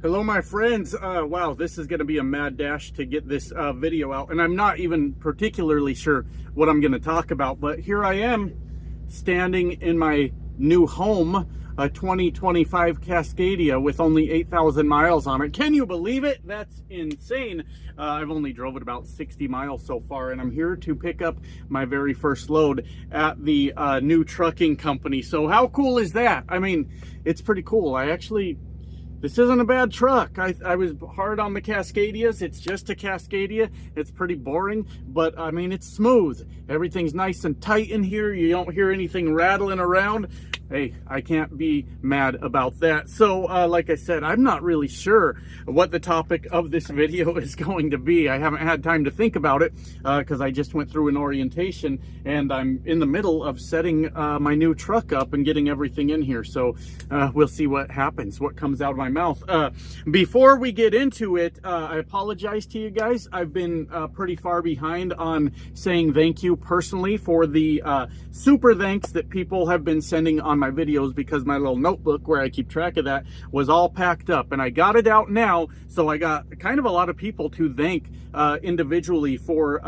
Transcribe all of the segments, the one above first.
Hello, my friends. Wow, this is going to be a mad dash to get this video out, and I'm not even particularly sure what I'm going to talk about, but here I am standing in my new home, a 2025 Cascadia with only 8,000 miles on it. Can you believe it? That's insane. I've only drove it about 60 miles so far, and I'm here to pick up my very first load at the new trucking company. So how cool is that? I mean, it's pretty cool. This isn't a bad truck. I was hard on the Cascadias. It's just a Cascadia. It's pretty boring, but I mean, it's smooth. Everything's nice and tight in here. You don't hear anything rattling around. Hey, I can't be mad about that. So, like I said, I'm not really sure what the topic of this video is going to be. I haven't had time to think about it because I just went through an orientation and I'm in the middle of setting my new truck up and getting everything in here. So we'll see what happens, what comes out of my mouth. Before we get into it, I apologize to you guys. I've been pretty far behind on saying thank you personally for the super thanks that people have been sending on my videos, because my little notebook where I keep track of that was all packed up, and I got it out now. So I got kind of a lot of people to thank individually for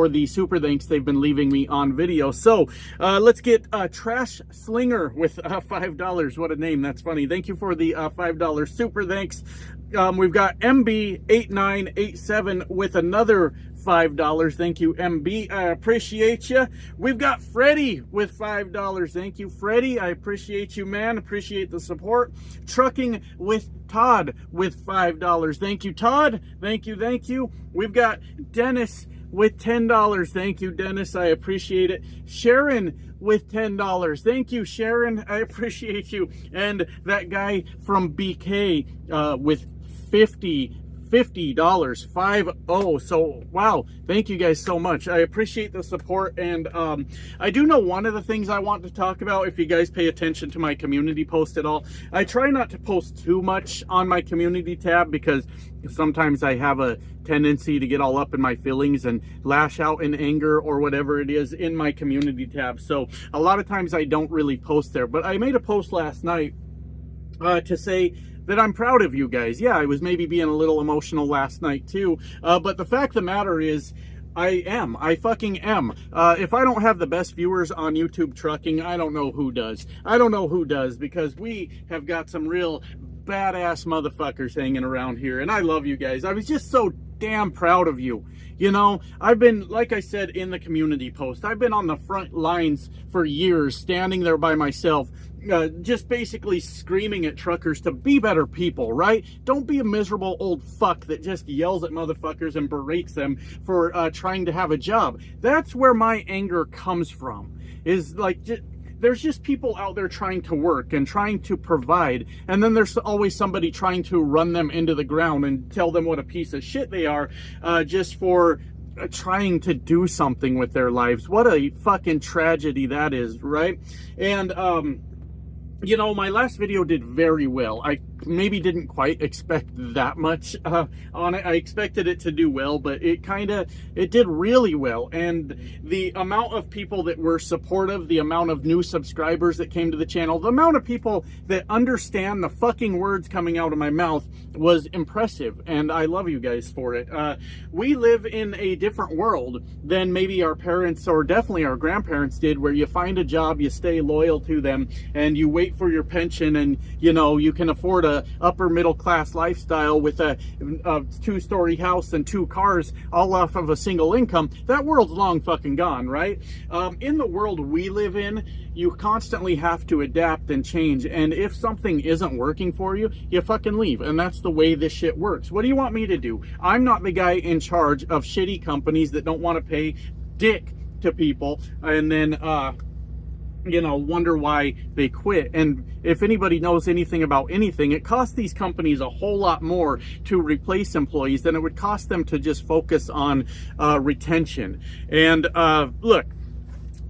the super thanks they've been leaving me on video. So let's get Trash Slinger with $5. What a name. That's funny. Thank you for the $5 super thanks. We've got MB8987 with another $5. Thank you, MB. I appreciate you. We've got Freddie with $5. Thank you, Freddie. I appreciate you, man. Appreciate the support. Trucking with Todd with $5. Thank you, Todd. Thank you, thank you. We've got Dennis with $10. Thank you, Dennis. I appreciate it. Sharon with $10. Thank you, Sharon. I appreciate you. And that guy from BK with $50. So wow, thank you guys so much. I appreciate the support. And I do know one of the things I want to talk about, if you guys pay attention to my community post at all, I try not to post too much on my community tab, because sometimes I have a tendency to get all up in my feelings and lash out in anger or whatever it is in my community tab. So a lot of times I don't really post there, but I made a post last night to say that I'm proud of you guys. Yeah, I was maybe being a little emotional last night too, but the fact of the matter is, I fucking am. If I don't have the best viewers on YouTube trucking, I don't know who does. I don't know who does, because we have got some real badass motherfuckers hanging around here, and I love you guys. I was just so damn proud of you. You know, I've been, like I said in the community post, I've been on the front lines for years, standing there by myself, just basically screaming at truckers to be better people, right? Don't be a miserable old fuck that just yells at motherfuckers and berates them for trying to have a job. That's where my anger comes from, is like, there's just people out there trying to work and trying to provide, and then there's always somebody trying to run them into the ground and tell them what a piece of shit they are, just for trying to do something with their lives. What a fucking tragedy that is, right? And you know, my last video did very well. I maybe didn't quite expect that much on it. I expected it to do well, but it did really well. And the amount of people that were supportive, the amount of new subscribers that came to the channel, the amount of people that understand the fucking words coming out of my mouth was impressive. And I love you guys for it. We live in a different world than maybe our parents, or definitely our grandparents did, where you find a job, you stay loyal to them, and you wait for your pension, and you know, you can afford a upper middle class lifestyle with a two-story house and 2 cars, all off of a single income. That world's long fucking gone, right? In the world we live in, you constantly have to adapt and change, and if something isn't working for you, you fucking leave. And that's the way this shit works. What do you want me to do? I'm not the guy in charge of shitty companies that don't want to pay dick to people and then you know, wonder why they quit. And if anybody knows anything about anything, it costs these companies a whole lot more to replace employees than it would cost them to just focus on retention. And look,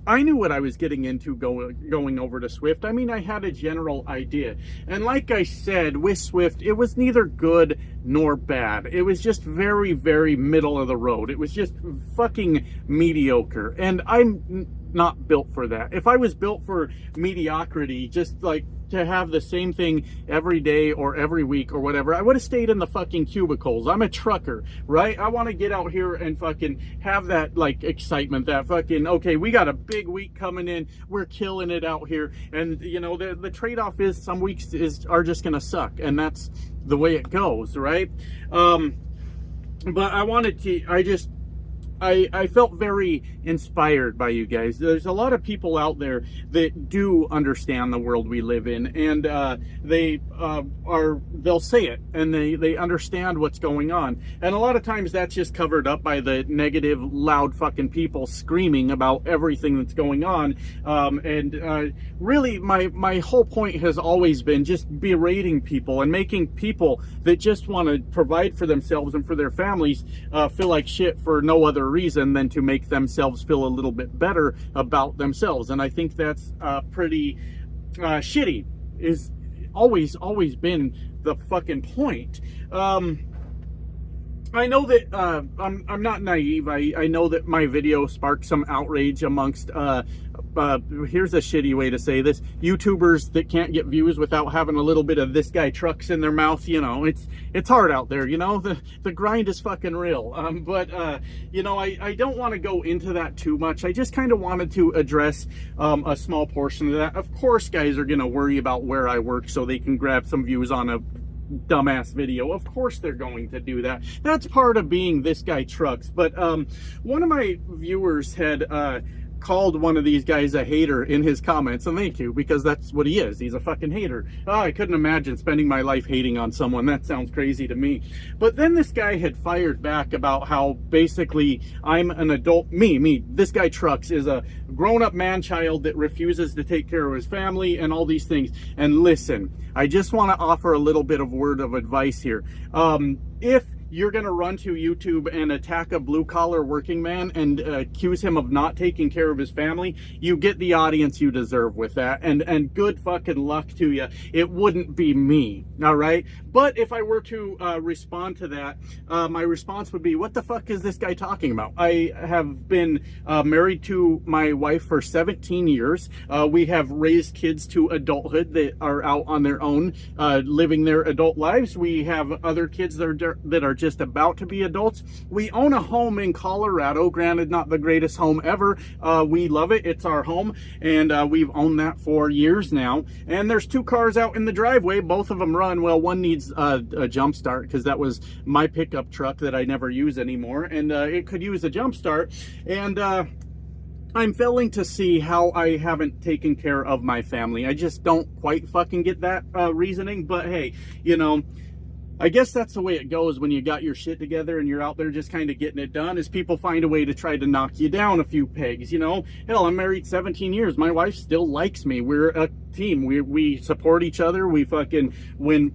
I knew what I was getting into going over to Swift. I mean, I had a general idea. And like I said, with Swift, it was neither good nor bad. It was just very, very middle of the road. It was just fucking mediocre. And I'm not built for that. If I was built for mediocrity, just like to have the same thing every day or every week or whatever, I would have stayed in the fucking cubicles. I'm a trucker, right? I want to get out here and fucking have that like excitement, that fucking, okay, we got a big week coming in, we're killing it out here. And you know, the trade-off is some weeks are just gonna suck, and that's the way it goes, right? But I wanted to, I felt very inspired by you guys. There's a lot of people out there that do understand the world we live in, and they'll say it, and they understand what's going on. And a lot of times that's just covered up by the negative, loud fucking people screaming about everything that's going on. Really, my whole point has always been just berating people and making people that just want to provide for themselves and for their families feel like shit for no other reason than to make themselves feel a little bit better about themselves. And I think that's pretty shitty. Is always been the fucking point. I know that I'm not naive. I know that my video sparked some outrage amongst here's a shitty way to say this, YouTubers that can't get views without having a little bit of this guy trucks in their mouth. You know, it's hard out there, you know, the grind is fucking real. You know, I don't want to go into that too much. I just kind of wanted to address a small portion of that. Of course, guys are gonna worry about where I work so they can grab some views on a dumbass video. Of course they're going to do that. That's part of being this guy trucks. But one of my viewers had called one of these guys a hater in his comments, and thank you, because that's what he is. He's a fucking hater. Oh, I couldn't imagine spending my life hating on someone. That sounds crazy to me. But then this guy had fired back about how basically I'm an adult, this guy trucks is a grown-up man-child that refuses to take care of his family and all these things. And listen, I just want to offer a little bit of word of advice here. If you're going to run to YouTube and attack a blue-collar working man and accuse him of not taking care of his family, you get the audience you deserve with that. And good fucking luck to you. It wouldn't be me, all right? But if I were to respond to that, my response would be, what the fuck is this guy talking about? I have been married to my wife for 17 years. We have raised kids to adulthood that are out on their own, living their adult lives. We have other kids that are just about to be adults. We own a home in Colorado, granted not the greatest home ever. We love it. It's our home, and we've owned that for years now. And there's 2 cars out in the driveway. Both of them run. Well, one needs a jump start because that was my pickup truck that I never use anymore, and it could use a jump start. And I'm failing to see how I haven't taken care of my family. I just don't quite fucking get that reasoning. But hey, you know, I guess that's the way it goes when you got your shit together and you're out there just kind of getting it done, is people find a way to try to knock you down a few pegs, you know? Hell, I'm married 17 years. My wife still likes me. We're a team. We support each other. We fucking, when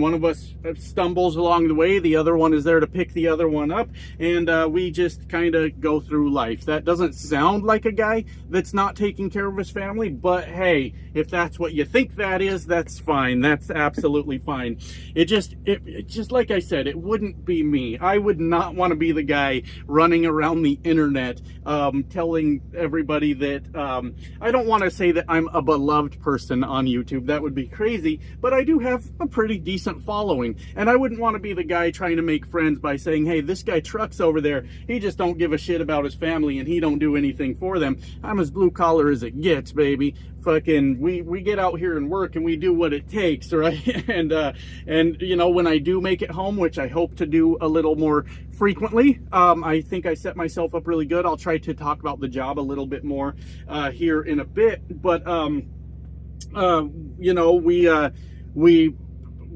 one of us stumbles along the way, the other one is there to pick the other one up, and we just kind of go through life. That doesn't sound like a guy that's not taking care of his family, but hey, if that's what you think that is, that's fine. That's absolutely fine. It just like I said, it wouldn't be me. I would not want to be the guy running around the internet telling everybody that I don't want to say that I'm a beloved person on YouTube. That would be crazy, but I do have a pretty decent following, and I wouldn't want to be the guy trying to make friends by saying, hey, this guy trucks over there, he just don't give a shit about his family and he don't do anything for them. I'm as blue collar as it gets, baby. Fucking we get out here and work and we do what it takes, right? and you know, when I do make it home, which I hope to do a little more frequently, I think I set myself up really good. I'll try to talk about the job a little bit more here in a bit, but you know,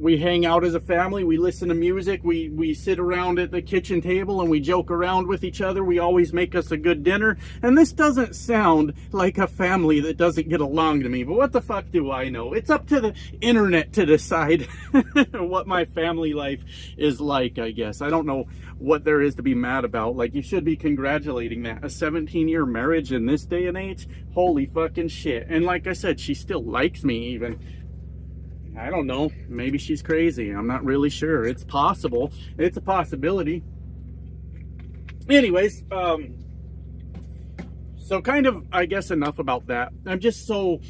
we hang out as a family, we listen to music, we sit around at the kitchen table and we joke around with each other. We always make us a good dinner, and this doesn't sound like a family that doesn't get along to me, but what the fuck do I know? It's up to the internet to decide what my family life is like, I guess. I don't know what there is to be mad about. Like, you should be congratulating that. A 17-year marriage in this day and age? Holy fucking shit. And like I said, she still likes me even. I don't know. Maybe she's crazy. I'm not really sure. It's possible. It's a possibility. Anyways, So kind of, I guess, enough about that. I'm just so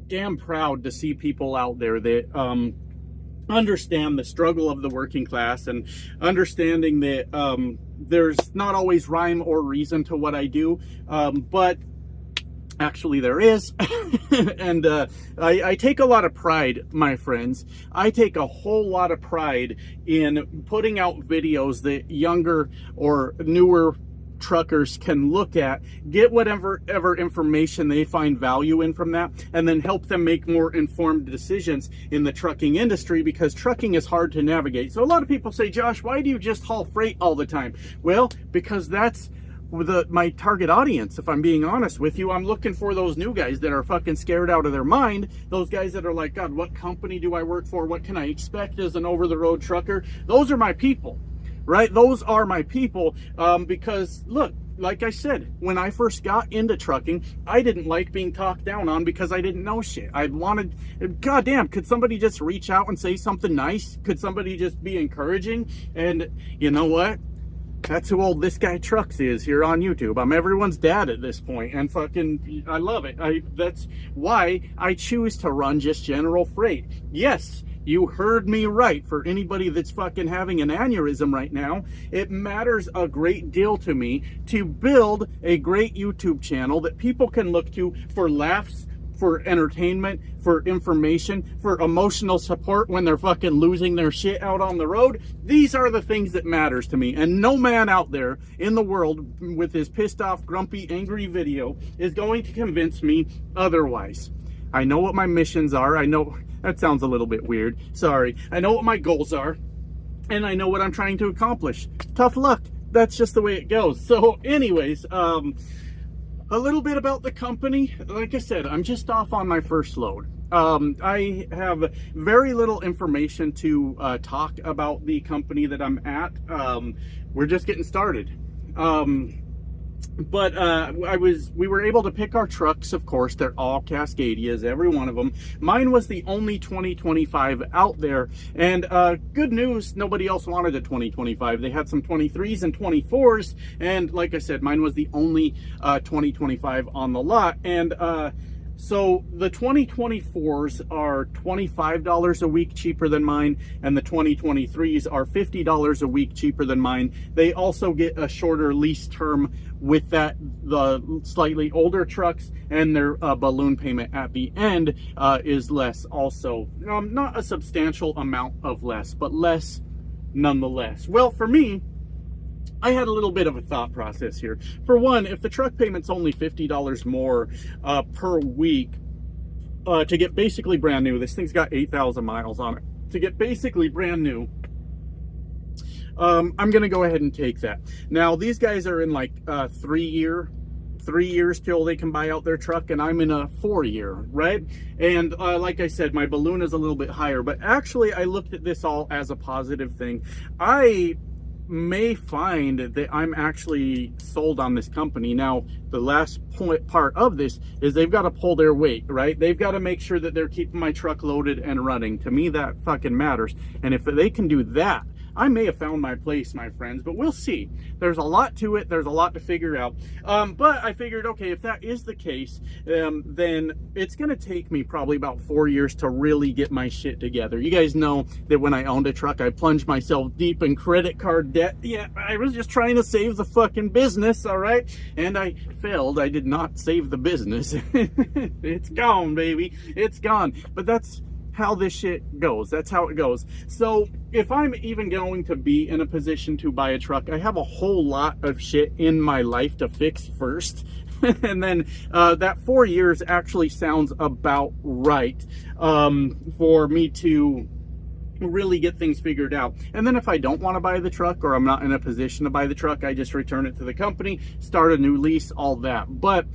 damn proud to see people out there that understand the struggle of the working class, and understanding that there's not always rhyme or reason to what I do, but actually there is. And I take a lot of pride, my friends. I take a whole lot of pride in putting out videos that younger or newer truckers can look at, get whatever information they find value in from that, and then help them make more informed decisions in the trucking industry, because trucking is hard to navigate. So a lot of people say, Josh, why do you just haul freight all the time? Well, because that's my target audience. If I'm being honest with you, I'm looking for those new guys that are fucking scared out of their mind. Those guys that are like, God, what company do I work for? What can I expect as an over-the-road trucker? Those are my people. Right? Those are my people, because look, like I said, when I first got into trucking, I didn't like being talked down on because I didn't know shit. I wanted, goddamn, could somebody just reach out and say something nice? Could somebody just be encouraging? And you know what? That's who old This Guy Trucks is here on YouTube. I'm everyone's dad at this point, and fucking, I love it. That's why I choose to run just general freight. Yes, you heard me right. For anybody that's fucking having an aneurysm right now, it matters a great deal to me to build a great YouTube channel that people can look to for laughs, for entertainment, for information, for emotional support when they're fucking losing their shit out on the road. These are the things that matters to me. And no man out there in the world with his pissed off, grumpy, angry video is going to convince me otherwise. I know what my missions are. I know that sounds a little bit weird. Sorry. I know what my goals are, and I know what I'm trying to accomplish. Tough luck. That's just the way it goes. So anyways, a little bit about the company. Like I said, I'm just off on my first load. I have very little information to talk about the company that I'm at. We're just getting started. But we were able to pick our trucks. Of course, they're all Cascadias, every one of them. Mine was the only 2025 out there, and good news, nobody else wanted a 2025. They had some 23s and 24s, and like I said, mine was the only 2025 on the lot. And so the 2024s are $25 a week cheaper than mine, and the 2023s are $50 a week cheaper than mine. They also get a shorter lease term with that, the slightly older trucks, and their balloon payment at the end is less also. Not a substantial amount of less, but less nonetheless. Well, for me, I had a little bit of a thought process here. For one, if the truck payment's only $50 more per week to get basically brand new, this thing's got 8,000 miles on it. To get basically brand new, I'm going to go ahead and take that. Now, these guys are in like 3 years till they can buy out their truck, and I'm in a 4-year, right? And like I said, my balloon is a little bit higher, but actually I looked at this all as a positive thing. I may find that I'm actually sold on this company. Now, the last part of this is they've got to pull their weight, right? They've got to make sure that they're keeping my truck loaded and running. To me, that fucking matters. And if they can do that, I may have found my place, my friends, but we'll see. There's a lot to it. There's a lot to figure out. But I figured, okay, if that is the case, then it's going to take me probably about 4 years to really get my shit together. You guys know that when I owned a truck, I plunged myself deep in credit card debt. Yeah, I was just trying to save the fucking business, all right? And I failed. I did not save the business. It's gone, baby. It's gone. But that's how this shit goes. That's how it goes. So if I'm even going to be in a position to buy a truck, I have a whole lot of shit in my life to fix first. And then that 4 years actually sounds about right for me to really get things figured out. And then if I don't want to buy the truck, or I'm not in a position to buy the truck, I just return it to the company, start a new lease, all that. But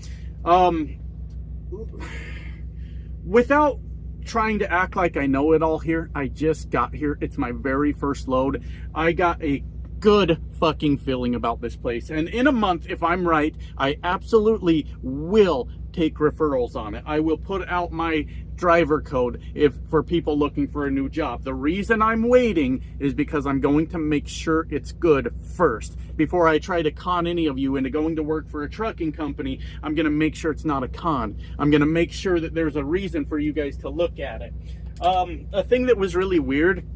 without trying to act like I know it all here, I just got here. It's my very first load. I got a good fucking feeling about this place, and in a month, if I'm right, I absolutely will take referrals on it. I will put out my driver code for people looking for a new job. The reason I'm waiting is because I'm going to make sure it's good first. Before I try to con any of you into going to work for a trucking company, I'm going to make sure it's not a con. I'm going to make sure that there's a reason for you guys to look at it. A thing that was really weird,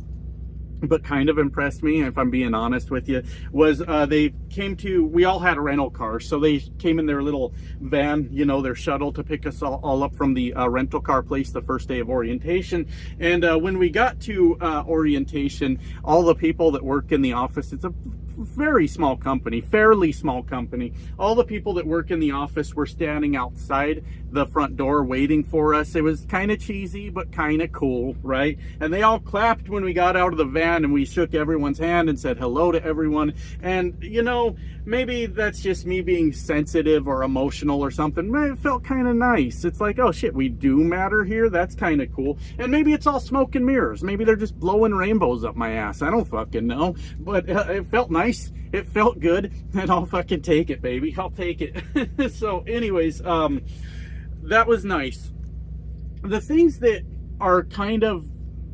but kind of impressed me, if I'm being honest with you, was we all had a rental car, so they came in their little van, you know, their shuttle, to pick us all up from the rental car place the first day of orientation. And when we got to orientation, all the people that work in the office, it's a very small company, fairly small company. All the people that work in the office were standing outside the front door waiting for us. It was kind of cheesy, but kind of cool, right? And they all clapped when we got out of the van, and we shook everyone's hand and said hello to everyone. And, you know, maybe that's just me being sensitive or emotional or something. It felt kind of nice. It's like, oh shit, we do matter here. That's kind of cool. And maybe it's all smoke and mirrors. Maybe they're just blowing rainbows up my ass. I don't fucking know. But it felt nice. It felt good, and I'll fucking take it, baby. I'll take it. So anyways, that was nice. The things that are kind of,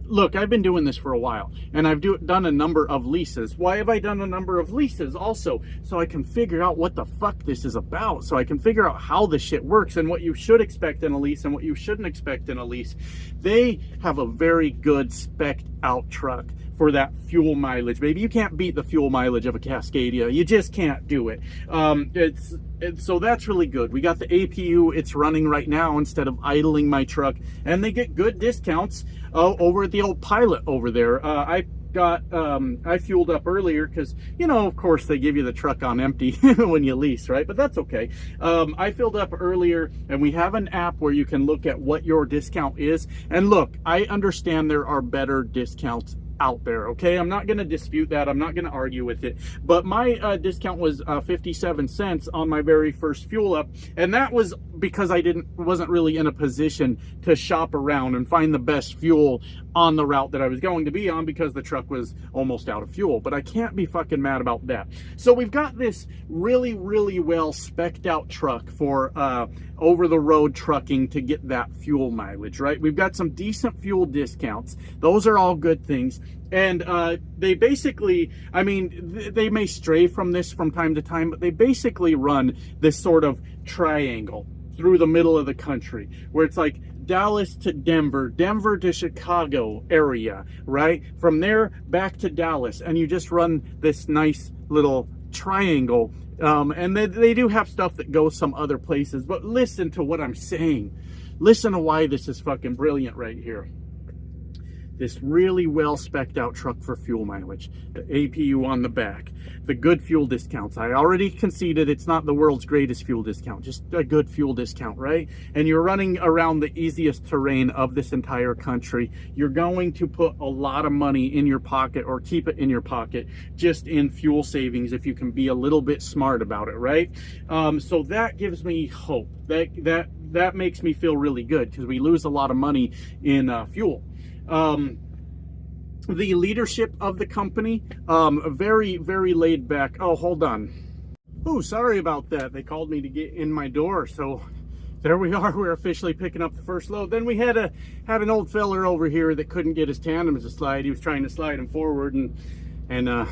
look, I've been doing this for a while, and I've done a number of leases. Why have I done a number of leases? Also, so I can figure out what the fuck this is about, so I can figure out how this shit works and what you should expect in a lease and what you shouldn't expect in a lease. They have a very good spec'd out truck for that fuel mileage, baby. You can't beat the fuel mileage of a Cascadia. You just can't do it. So that's really good. We got the APU. It's running right now instead of idling my truck, and they get good discounts over at the old Pilot over there. I fueled up earlier because, you know, of course they give you the truck on empty when you lease, right? But that's okay. I filled up earlier, and we have an app where you can look at what your discount is. And look, I understand there are better discounts out there, okay? I'm not going to dispute that. I'm not going to argue with it. But my discount was 57 cents on my very first fuel up, and that was because I wasn't really in a position to shop around and find the best fuel on the route that I was going to be on, because the truck was almost out of fuel. But I can't be fucking mad about that. So we've got this really, really well spec'd out truck for over-the-road trucking to get that fuel mileage, right? We've got some decent fuel discounts. Those are all good things. And they basically, I mean, they may stray from this from time to time, but they basically run this sort of triangle through the middle of the country, where it's like Dallas to Denver, Denver to Chicago area, right? From there back to Dallas, and you just run this nice little triangle. And they do have stuff that goes some other places, but listen to what I'm saying. Listen to why this is fucking brilliant right here. This really well spec'd out truck for fuel mileage, the APU on the back, the good fuel discounts. I already conceded it's not the world's greatest fuel discount, just a good fuel discount, right? And you're running around the easiest terrain of this entire country. You're going to put a lot of money in your pocket, or keep it in your pocket, just in fuel savings, if you can be a little bit smart about it, right? So that gives me hope. That makes me feel really good, because we lose a lot of money in fuel. The leadership of the company, very, very laid back. Oh, hold on. Oh, sorry about that. They called me to get in my door, so there we are. We're officially picking up the first load. Then we had an old feller over here that couldn't get his tandems to slide. He was trying to slide them forward, and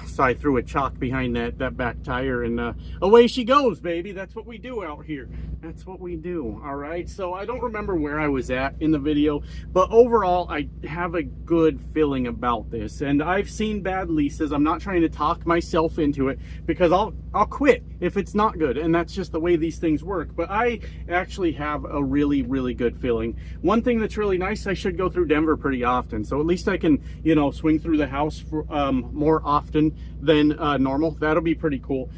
so I threw a chalk behind that back tire, and away she goes, baby. That's what we do out here. That's what we do, all right? So I don't remember where I was at in the video, but overall, I have a good feeling about this. And I've seen bad leases. I'm not trying to talk myself into it, because I'll quit if it's not good, and that's just the way these things work. But I actually have a really, really good feeling. One thing that's really nice, I should go through Denver pretty often, so at least I can, you know, swing through the house for, more often than normal. That'll be pretty cool.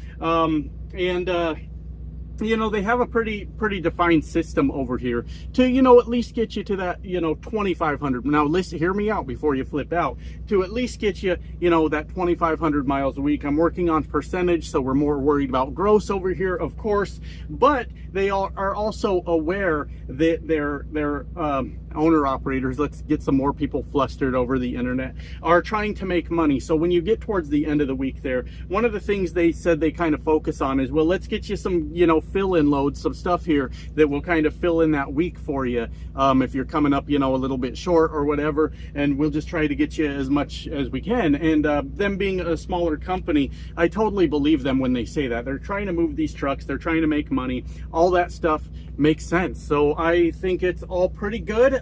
You know, they have a pretty defined system over here to, you know, at least get you to that, you know, 2,500. Now, listen, hear me out before you flip out. To at least get you, you know, that 2,500 miles a week. I'm working on percentage, so we're more worried about gross over here, of course. But they are also aware that their owner operators, let's get some more people flustered over the internet, are trying to make money. So when you get towards the end of the week there, one of the things they said they kind of focus on is, well, let's get you some, you know, fill-in loads, some stuff here that will kind of fill in that week for you, if you're coming up, you know, a little bit short or whatever, and we'll just try to get you as much as we can. And them being a smaller company, I totally believe them when they say that. They're trying to move these trucks, they're trying to make money, all that stuff makes sense. So I think it's all pretty good.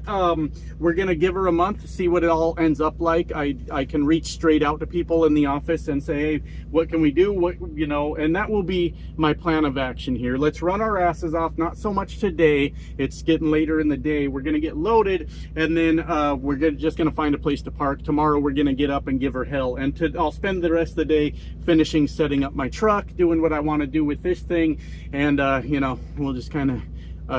We're gonna give her a month to see what it all ends up like. I can reach straight out to people in the office and say, hey, what can we do? What, you know, and that will be my plan of action here. Let's run our asses off, not so much today. It's getting later in the day. We're gonna get loaded, and then we're just gonna find a place to park. Tomorrow we're gonna get up and give her hell, and I'll spend the rest of the day finishing setting up my truck, doing what I want to do with this thing, and you know, we'll just kind of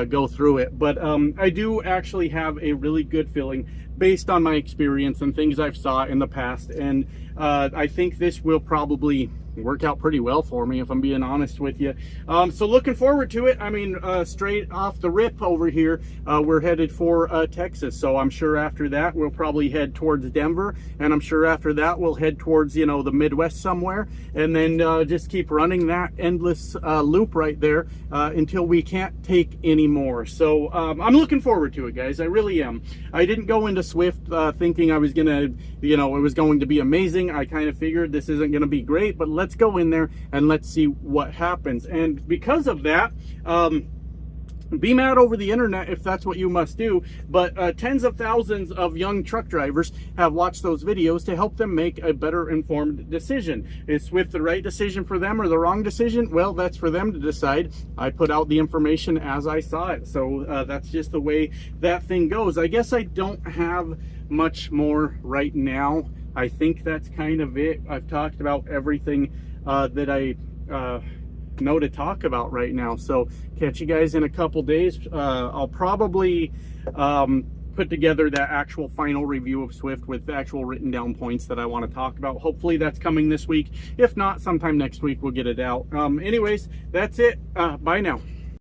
go through it. But I do actually have a really good feeling based on my experience and things I've saw in the past, and I think this will probably work out pretty well for me, if I'm being honest with you. So looking forward to it. I mean, straight off the rip over here, we're headed for Texas. So I'm sure after that we'll probably head towards Denver, and I'm sure after that we'll head towards, you know, the Midwest somewhere, and then just keep running that endless loop right there until we can't take any more. So I'm looking forward to it, guys. I really am. I didn't go into Swift thinking I was gonna, you know, it was going to be amazing. I kind of figured this isn't gonna be great, but let's go in there and let's see what happens. And because of that, be mad over the internet if that's what you must do, but tens of thousands of young truck drivers have watched those videos to help them make a better informed decision. Is Swift the right decision for them or the wrong decision? Well, that's for them to decide. I put out the information as I saw it, so that's just the way that thing goes. I guess I don't have much more right now. I think that's kind of it. I've talked about everything that I know to talk about right now. So catch you guys in a couple days. I'll probably put together that actual final review of Swift with the actual written down points that I want to talk about. Hopefully that's coming this week. If not, sometime next week we'll get it out. Anyways, that's it. Bye now.